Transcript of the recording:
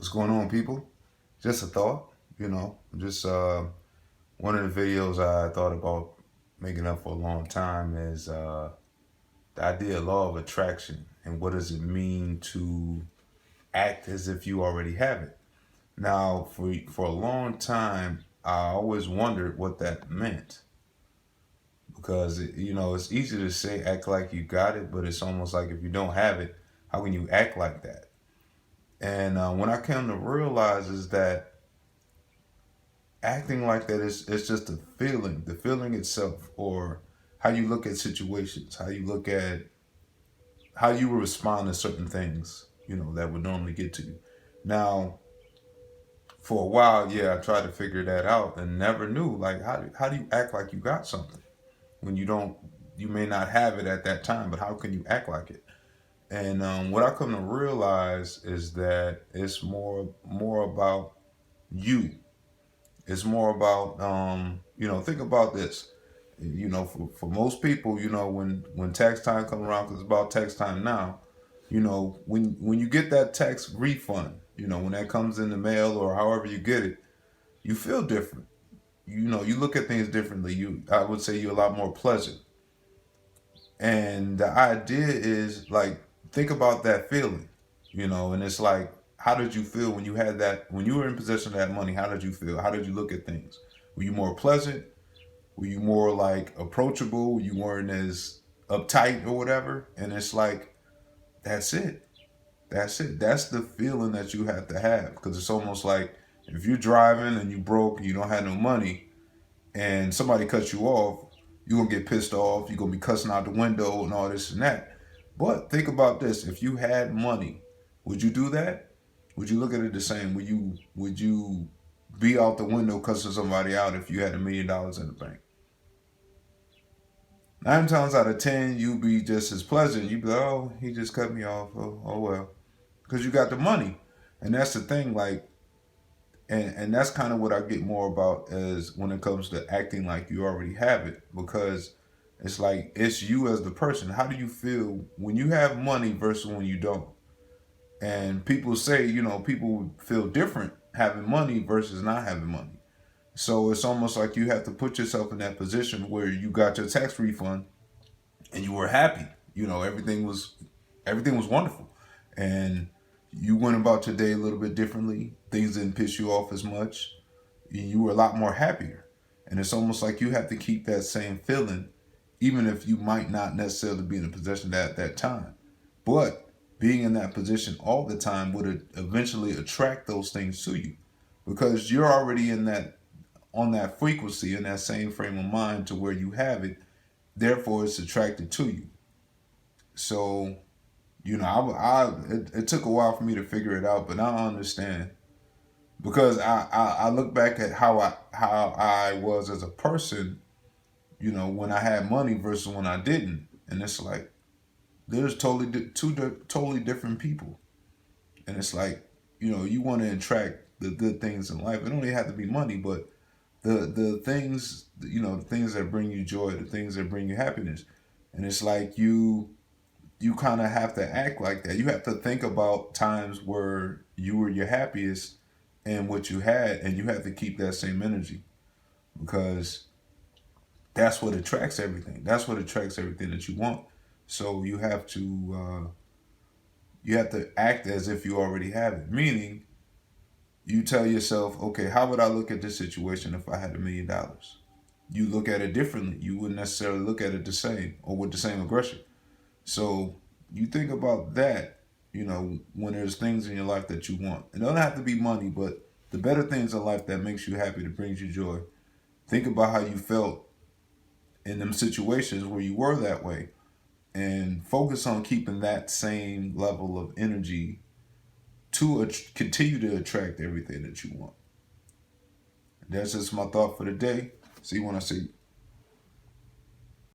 What's going on, people? Just a thought, just one of the videos I thought about making up for a long time is the idea of law of attraction and what does it mean to act as if you already have it. Now, for a long time, I always wondered what that meant because it's easy to say act like you got it, but it's almost like if you don't have it, how can you act like that? And when I came to realize is that acting like that is it's just a feeling, the feeling itself, or how you look at situations, how you respond to certain things, that would normally get to you. Now, for a while, yeah, I tried to figure that out and never knew like how do you act like you got something when you don't, you may not have it at that time, but how can you act like it? And what I come to realize is that it's more about you. It's more about think about this. For most people, when tax time comes around, because it's about tax time now, when you get that tax refund, when that comes in the mail or however you get it, you feel different. You look at things differently. I would say you're a lot more pleasant. And the idea is like, think about that feeling, and it's like, how did you feel when you had that, when you were in possession of that money? How did you feel? How did you look at things? Were you more pleasant? Were you more like approachable? You weren't as uptight or whatever? And it's like, that's it. That's it. That's the feeling that you have to have. Because it's almost like if you're driving and you broke and you don't have no money and somebody cuts you off, you're going to get pissed off. You're going to be cussing out the window and all this and that. But think about this. If you had money, would you do that? Would you look at it the same? Would you be out the window cussing somebody out if you had $1 million in the bank? 9 times out of 10, you'd be just as pleasant. You'd be like, oh, he just cut me off. Oh well. Because you got the money. And that's the thing, like, and that's kind of what I get more about as when it comes to acting like you already have it. Because it's like, it's you as the person. How do you feel when you have money versus when you don't? And people say, people feel different having money versus not having money. So it's almost like you have to put yourself in that position where you got your tax refund and you were happy. Everything was wonderful, and you went about your day a little bit differently. Things didn't piss you off as much. You were a lot more happier, and it's almost like you have to keep that same feeling, even if you might not necessarily be in a position at that time. But being in that position all the time would eventually attract those things to you, because you're already in that on that frequency in that same frame of mind to where you have it. Therefore, it's attracted to you. So, it took a while for me to figure it out, but now I understand because I look back at how I was as a person, when I had money versus when I didn't, and it's like there's totally different people, and it's like you want to attract the good things in life. It don't even have to be money, but the things the things that bring you joy, the things that bring you happiness, and it's like you kind of have to act like that. You have to think about times where you were your happiest and what you had, and you have to keep that same energy because that's what attracts everything. That's what attracts everything that you want. So you have to act as if you already have it. Meaning, you tell yourself, okay, how would I look at this situation if I had $1 million? You look at it differently. You wouldn't necessarily look at it the same or with the same aggression. So you think about that, when there's things in your life that you want. It doesn't have to be money, but the better things in life that makes you happy, that brings you joy. Think about how you felt in them situations where you were that way and focus on keeping that same level of energy to continue to attract everything that you want. That's just my thought for the day. See you when I see you.